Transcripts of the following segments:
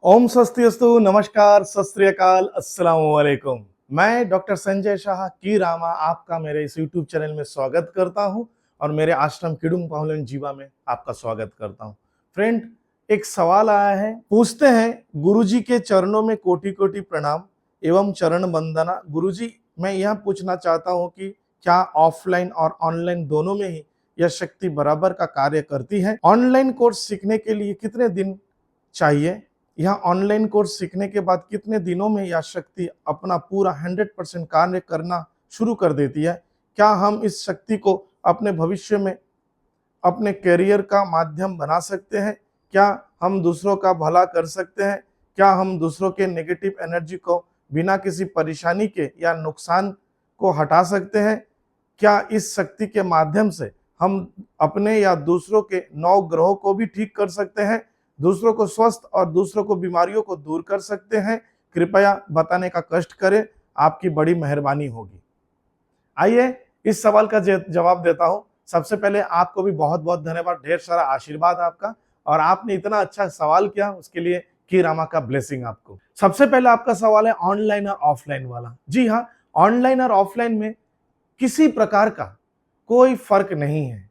ओम स्वस्तिस्तु, नमस्कार, सत श्री अकाल, अस्सलाम वालेकुम। मैं डॉक्टर संजय शाह की रामा आपका मेरे इस यूट्यूब चैनल में स्वागत करता हूं और मेरे आश्रम किडुम पाहुलन जीवा में आपका स्वागत करता हूं। फ्रेंड, एक सवाल आया है, पूछते हैं, गुरुजी के चरणों में कोटि कोटि प्रणाम एवं चरण वंदना। गुरुजी, मैं यह पूछना चाहता हूं कि क्या ऑफलाइन और ऑनलाइन दोनों में ही यह शक्ति बराबर का कार्य करती है? ऑनलाइन कोर्स सीखने के लिए कितने दिन चाहिए? यह ऑनलाइन कोर्स सीखने के बाद कितने दिनों में यह शक्ति अपना पूरा 100% कार्य करना शुरू कर देती है? क्या हम इस शक्ति को अपने भविष्य में अपने करियर का माध्यम बना सकते हैं? क्या हम दूसरों का भला कर सकते हैं? क्या हम दूसरों के नेगेटिव एनर्जी को बिना किसी परेशानी के या नुकसान को हटा सकते हैं? क्या इस शक्ति के माध्यम से हम अपने या दूसरों के 9 ग्रहों को भी ठीक कर सकते हैं, दूसरों को स्वस्थ और दूसरों को बीमारियों को दूर कर सकते हैं? कृपया बताने का कष्ट करें, आपकी बड़ी मेहरबानी होगी। आइए इस सवाल का जवाब देता हूं। सबसे पहले आपको भी बहुत बहुत धन्यवाद, ढेर सारा आशीर्वाद आपका, और आपने इतना अच्छा सवाल किया उसके लिए की रामा का ब्लेसिंग आपको। सबसे पहले आपका सवाल है ऑनलाइन और ऑफलाइन वाला। जी हाँ, ऑनलाइन और ऑफलाइन में किसी प्रकार का कोई फर्क नहीं है,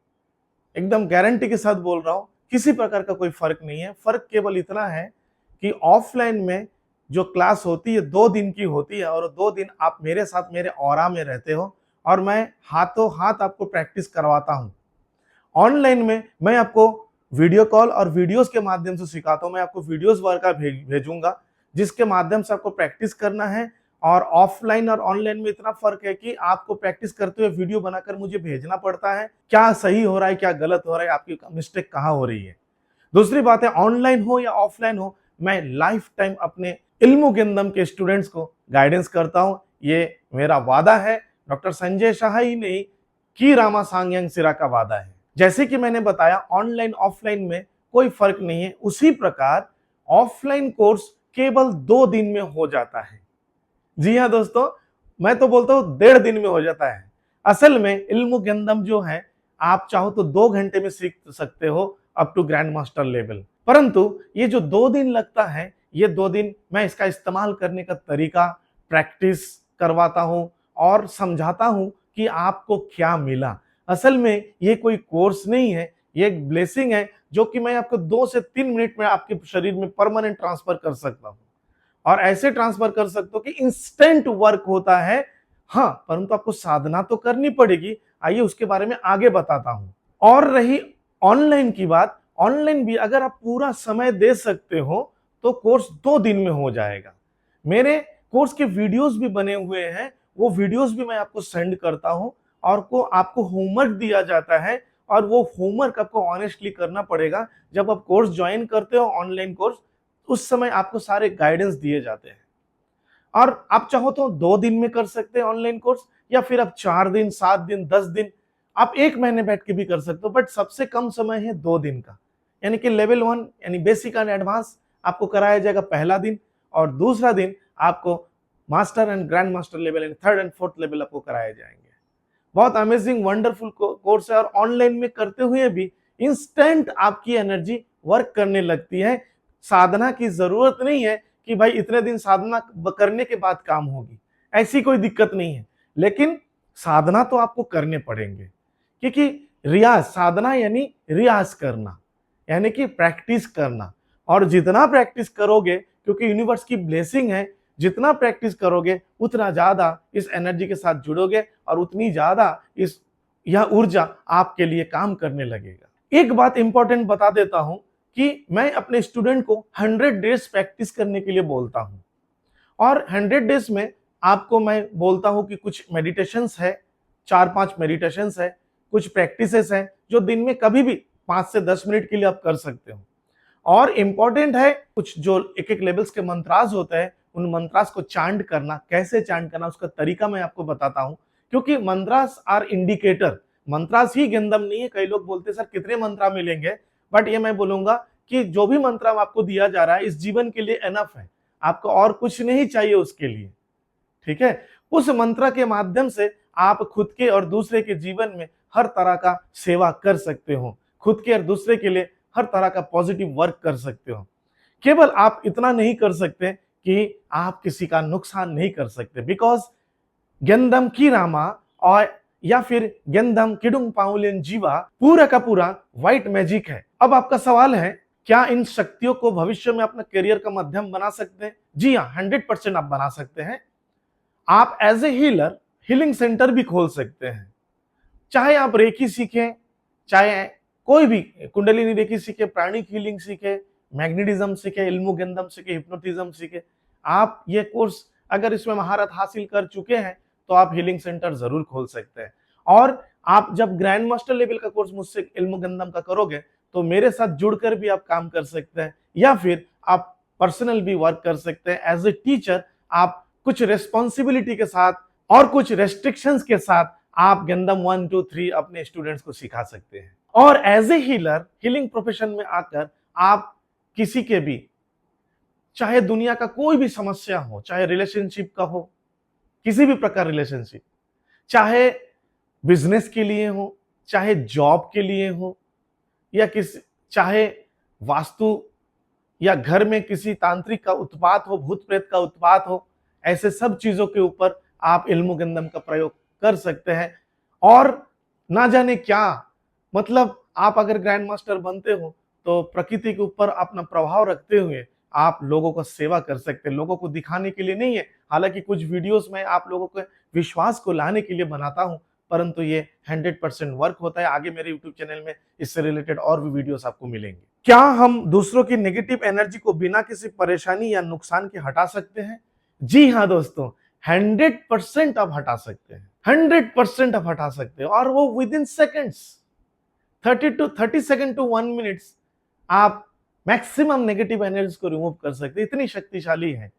एकदम गारंटी के साथ बोल रहा हूं, किसी प्रकार का कोई फर्क नहीं है। फर्क केवल इतना है कि ऑफलाइन में जो क्लास होती है 2 दिन की होती है और 2 दिन आप मेरे साथ मेरे ऑरा में रहते हो और मैं हाथों हाथ आपको प्रैक्टिस करवाता हूं। ऑनलाइन में मैं आपको वीडियो कॉल और वीडियोस के माध्यम से सिखाता हूं। मैं आपको वीडियोस वर्का भेजूंगा जिसके माध्यम से आपको प्रैक्टिस करना है। और ऑफलाइन और ऑनलाइन में इतना फर्क है कि आपको प्रैक्टिस करते हुए वीडियो बनाकर मुझे भेजना पड़ता है, क्या सही हो रहा है क्या गलत हो रहा है, आपकी मिस्टेक कहाँ हो रही है। दूसरी बात है, ऑनलाइन हो या ऑफलाइन हो, मैं लाइफ टाइम अपने इल्मु गिंदम के स्टूडेंट्स को गाइडेंस करता हूं। ये मेरा वादा है, डॉक्टर संजय शाह ही नहीं, की रामा सांग्यांग सिरा का वादा है। जैसे कि मैंने बताया, ऑनलाइन ऑफलाइन में कोई फर्क नहीं है, उसी प्रकार ऑफलाइन कोर्स केवल 2 दिन में हो जाता है। जी हाँ दोस्तों, मैं तो बोलता हूं 1.5 दिन में हो जाता है। असल में इल्मु गिंदम जो है, आप चाहो तो 2 घंटे में सीख सकते हो up to grand master level. परंतु ये जो 2 दिन लगता है, ये 2 दिन मैं इसका इस्तेमाल करने का तरीका प्रैक्टिस करवाता हूं और समझाता हूं कि आपको क्या मिला। असल में ये कोई कोर्स नहीं है, ये एक ब्लेसिंग है जो कि मैं आपको 2 से 3 मिनट में आपके शरीर में परमानेंट ट्रांसफर कर सकता हूं। और ऐसे ट्रांसफर कर सकते हो कि इंस्टेंट वर्क होता है। हाँ, परंतु आपको साधना तो करनी पड़ेगी। आइए उसके बारे में आगे बताता हूं। और रही ऑनलाइन की बात, ऑनलाइन भी अगर आप पूरा समय दे सकते हो तो कोर्स 2 दिन में हो जाएगा। मेरे कोर्स के वीडियोस भी बने हुए हैं, वो वीडियोस भी मैं आपको सेंड करता हूं और को आपको होमवर्क दिया जाता है और वो होमवर्क आपको ऑनेस्टली करना पड़ेगा। जब आप कोर्स ज्वाइन करते हो ऑनलाइन कोर्स, उस समय आपको सारे गाइडेंस दिए जाते हैं और आप चाहो तो 2 दिन में कर सकते हैं ऑनलाइन कोर्स, या फिर आप 4 दिन, 7 दिन, 10 दिन, आप 1 महीने बैठ के भी कर सकते हो। बट सबसे कम समय है 2 दिन का। यानी कि लेवल 1 यानी बेसिक एंड एडवांस आपको कराया जाएगा पहला दिन, और दूसरा दिन आपको master and grand master level यानी 3rd एंड 4th लेवल आपको कराए जाएंगे। बहुत अमेजिंग वंडरफुल कोर्स है और ऑनलाइन में करते हुए भी इंस्टेंट आपकी एनर्जी वर्क करने लगती है। साधना की जरूरत नहीं है कि भाई इतने दिन साधना करने के बाद काम होगी, ऐसी कोई दिक्कत नहीं है। लेकिन साधना तो आपको करने पड़ेंगे, क्योंकि रियाज, साधना यानी रियाज करना, यानी कि प्रैक्टिस करना। और जितना प्रैक्टिस करोगे, क्योंकि यूनिवर्स की ब्लेसिंग है, जितना प्रैक्टिस करोगे उतना ज्यादा इस एनर्जी के साथ जुड़ोगे और उतनी ज्यादा इस यह ऊर्जा आपके लिए काम करने लगेगा। एक बात इंपॉर्टेंट बता देता हूं कि मैं अपने स्टूडेंट को 100 डेज प्रैक्टिस करने के लिए बोलता हूं और 100 डेज में आपको मैं बोलता हूं कि कुछ मेडिटेशंस है, 4-5 मेडिटेशंस है, कुछ प्रैक्टिसेस है जो दिन में कभी भी 5 से 10 मिनट के लिए आप कर सकते हो। और इंपॉर्टेंट है कुछ जो एक एक लेवल्स के मंत्रास होते हैं, उन मंत्रास को चांट करना, कैसे चांट करना उसका तरीका मैं आपको बताता हूं। क्योंकि मंत्रास आर इंडिकेटर, मंत्रास ही गिंदम नहीं है। कई लोग बोलते सर कितने मंत्रा मिलेंगे, बट ये मैं बोलूंगा कि जो भी मंत्र आपको दिया जा रहा है इस जीवन के लिए एनफ है, आपको और कुछ नहीं चाहिए उसके लिए, ठीक है। उस मंत्र के माध्यम से आप खुद के और दूसरे के जीवन में हर तरह का सेवा कर सकते हो, खुद के और दूसरे के लिए हर तरह का पॉजिटिव वर्क कर सकते हो। केवल आप इतना नहीं कर सकते कि आप किसी का नुकसान नहीं कर सकते, बिकॉज गेंदम की रामा और या फिर गेंदम किडुंग पाउलियन जीवा पूरा का पूरा व्हाइट मैजिक है। अब आपका सवाल है, क्या इन शक्तियों को भविष्य में अपना करियर का माध्यम बना सकते हैं? जी हाँ, 100% आप बना सकते हैं। आप as a healer healing centre भी खोल सकते हैं। चाहे आप रेकी सीखें, चाहे कोई भी कुंडलिनी रेकी सीखे, प्राणिक हीलिंग सीखे, मैग्नेटिज्म सीखे, इल्मुगेंदम सीखे, हिप्नोटिज्म सीखे, आप ये कोर्स अगर इसमें महारत हासिल कर चुके हैं तो आप हीलिंग सेंटर जरूर खोल सकते हैं। और आप जब ग्रैंड मास्टर लेवल का कोर्स मुझसे इल्मुगेंदम का करोगे तो मेरे साथ जुड़कर भी आप काम कर सकते हैं, या फिर आप पर्सनल भी वर्क कर सकते हैं। एज ए टीचर आप कुछ रेस्पॉन्सिबिलिटी के साथ और कुछ रेस्ट्रिक्शंस के साथ आप गेंदम 1 2 3 अपने स्टूडेंट्स को सिखा सकते हैं। और as a healer healing profession में आकर आप किसी के भी, चाहे दुनिया का कोई भी समस्या हो, चाहे रिलेशनशिप का हो, किसी भी प्रकार रिलेशनशिप, चाहे बिजनेस के लिए हो, चाहे जॉब के लिए हो, या चाहे वास्तु या घर में किसी तांत्रिक का उत्पात हो, भूत प्रेत का उत्पात हो, ऐसे सब चीजों के ऊपर आप इल्मुगेंदम का प्रयोग कर सकते हैं। और ना जाने क्या, मतलब आप अगर ग्रैंड मास्टर बनते हो तो प्रकृति के ऊपर अपना प्रभाव रखते हुए आप लोगों को सेवा कर सकते हैं। लोगों को दिखाने के लिए नहीं है, हालांकि कुछ वीडियोस में आप लोगों के विश्वास को लाने के लिए बनाता हूं, परंतु ये 100% वर्क होता है। आगे मेरे यूट्यूब चैनल में इससे रिलेटेड और भी वीडियोस आपको मिलेंगे। क्या हम दूसरों की नेगेटिव एनर्जी को बिना किसी परेशानी या नुकसान के हटा सकते हैं? जी हाँ दोस्तों, 100% आप हटा सकते हैं, 100% आप हटा सकते हैं, और वो within seconds, 30 second to 1 minutes आप मैक्सिमम नेगेटिव एनर्जी को रिमूव कर सकते हैं। इतनी शक्तिशाली है।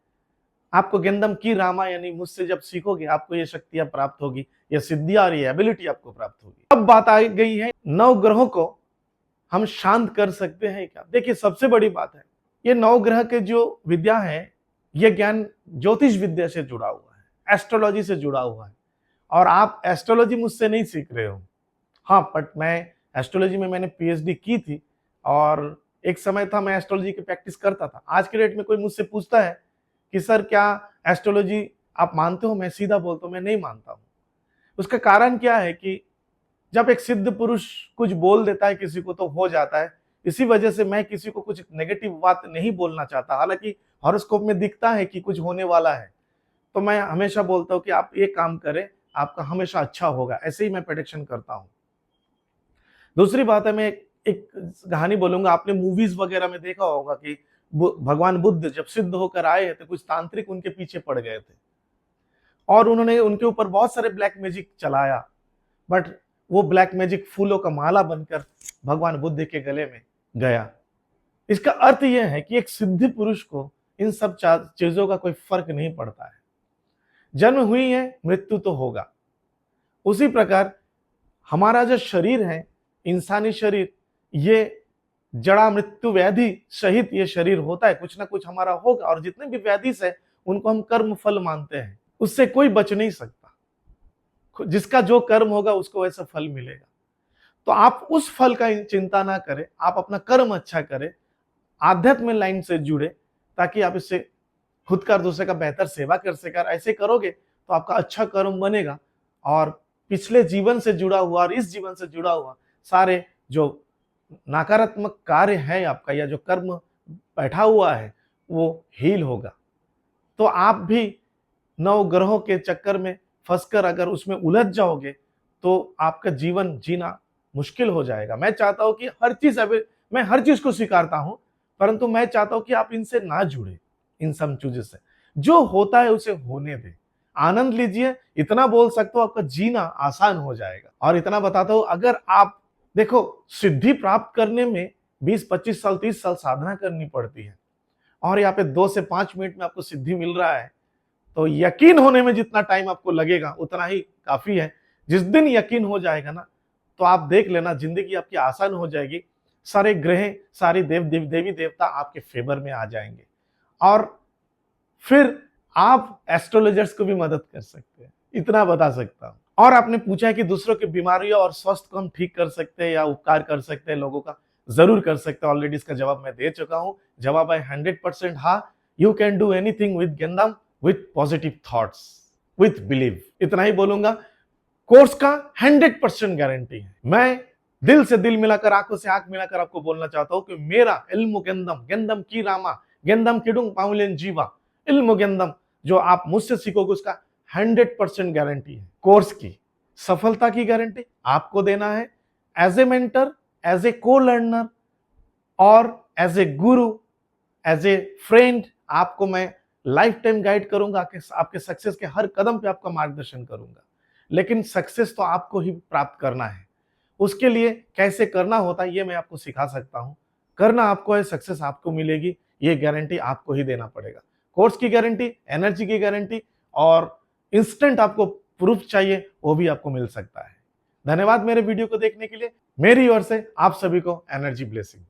आपको गेंदम की रामा यानी मुझसे जब सीखोगे आपको ये शक्तियां प्राप्त होगी, ये सिद्धियां और ये एबिलिटी आपको प्राप्त होगी। अब बात आ गई है, 9 ग्रहों को हम शांत कर सकते हैं क्या? देखिए, सबसे बड़ी बात है, ये 9 ग्रह के जो विद्या है, ये ज्ञान ज्योतिष विद्या से जुड़ा हुआ है, एस्ट्रोलॉजी से जुड़ा हुआ है। और आप एस्ट्रोलॉजी मुझसे नहीं सीख रहे हो। हाँ, बट मैं एस्ट्रोलॉजी में मैंने पीएचडी की थी, और एक समय था मैं एस्ट्रोलॉजी की प्रैक्टिस करता था। आज के डेट में कोई मुझसे पूछता है कि सर क्या एस्ट्रोलॉजी आप मानते हो, मैं सीधा बोलता हूँ मैं नहीं मानता हूँ। उसका कारण क्या है कि जब एक सिद्ध पुरुष कुछ बोल देता है किसी को तो हो जाता है। इसी वजह से मैं किसी को कुछ नेगेटिव बात नहीं बोलना चाहता। हालांकि हॉरोस्कोप में दिखता है कि कुछ होने वाला है, तो मैं हमेशा बोलता हूँ कि आप ये काम करें, आपका हमेशा अच्छा होगा, ऐसे ही मैं प्रेडिक्शन करता हूँ। दूसरी बात है, मैं एक कहानी बोलूंगा। आपने मूवीज वगैरह में देखा होगा कि भगवान बुद्ध जब सिद्ध होकर आए थे, कुछ तांत्रिक उनके पीछे पड़ गए थे और उन्होंने उनके ऊपर बहुत सारे ब्लैक मैजिक चलाया, बट वो ब्लैक मैजिक फूलों का माला बनकर भगवान बुद्ध के गले में गया। इसका अर्थ यह है कि एक सिद्ध पुरुष को इन सब चीजों का कोई फर्क नहीं पड़ता है। जन्म हुई है, मृत्यु तो होगा। उसी प्रकार हमारा जो शरीर है, इंसानी शरीर, ये जड़ा मृत्यु व्याधि सहित ये शरीर होता है, कुछ ना कुछ हमारा होगा। और जितने भी व्याधि है उनको हम कर्म फल मानते हैं, उससे कोई बच नहीं सकता। जिसका जो कर्म होगा उसको वैसा फल मिलेगा। तो आप उस फल का चिंता ना करें, आप अपना कर्म अच्छा करें, आध्यात्म लाइन से जुड़े, ताकि आप इससे खुद का दूसरे का बेहतर सेवा कर सके। ऐसे करोगे तो आपका अच्छा कर्म बनेगा, और पिछले जीवन से जुड़ा हुआ और इस जीवन से जुड़ा हुआ सारे जो नकारात्मक कार्य है आपका, या जो कर्म बैठा हुआ है, वो हील होगा। तो आप भी 9 ग्रहों के चक्कर में फंसकर अगर उसमें उलझ जाओगे तो आपका जीवन जीना मुश्किल हो जाएगा। मैं चाहता हूं कि मैं हर चीज को स्वीकारता हूं, परंतु मैं चाहता हूं कि आप इनसे ना जुड़े, इन सब चीजों से। जो होता है उसे होने दे, आनंद लीजिए। इतना बोल सकता हूं, आपका जीना आसान हो जाएगा। और इतना बताता हूं, अगर आप देखो, सिद्धि प्राप्त करने में 20-25 साल 30 साल साधना करनी पड़ती है, और यहाँ पे 2 से 5 मिनट में आपको सिद्धि मिल रहा है, तो यकीन होने में जितना टाइम आपको लगेगा उतना ही काफी है। जिस दिन यकीन हो जाएगा ना, तो आप देख लेना, जिंदगी आपकी आसान हो जाएगी। सारे ग्रह, सारे देवी देवता आपके फेवर में आ जाएंगे, और फिर आप एस्ट्रोलॉजर्स को भी मदद कर सकते हैं, इतना बता सकता हूं। और आपने पूछा है कि दूसरों की बीमारियों और स्वास्थ्य को हम ठीक कर सकते हैं या उपकार कर सकते हैं लोगों का। जरूर कर सकते हो। ऑलरेडी इसका जवाब मैं दे चुका हूं। जवाब है 100% हाँ। You can do anything with गेंदम, with positive thoughts, with believe. इतना ही बोलूंगा। कोर्स का 100% गारंटी है। मैं दिल से दिल मिलाकर, आंखों से आंख मिलाकर आपको बोलना चाहता हूं कि मेरा इल्मु गेंदम, गेंदम की रामा, गेंदम किडुंग पाहुलेन जीवा, इल्मु गेंदम जो आप मुझसे सीखोगे उसका 100% गारंटी है। कोर्स की सफलता की गारंटी आपको देना है। As a mentor, as a co learner और as A Guru, as a friend, आपको मैं लाइफ टाइम गाइड करूंगा। आपके सक्सेस के हर कदम पे आपका मार्गदर्शन करूंगा। लेकिन सक्सेस तो आपको ही प्राप्त करना है। उसके लिए कैसे करना होता है ये मैं आपको सिखा सकता हूं। करना आपको है, सक्सेस आपको मिलेगी, ये गारंटी आपको ही देना पड़ेगा। कोर्स की गारंटी, एनर्जी की गारंटी और इंस्टेंट आपको प्रूफ चाहिए, वो भी आपको मिल सकता है। धन्यवाद मेरे वीडियो को देखने के लिए। मेरी ओर से आप सभी को एनर्जी ब्लेसिंग।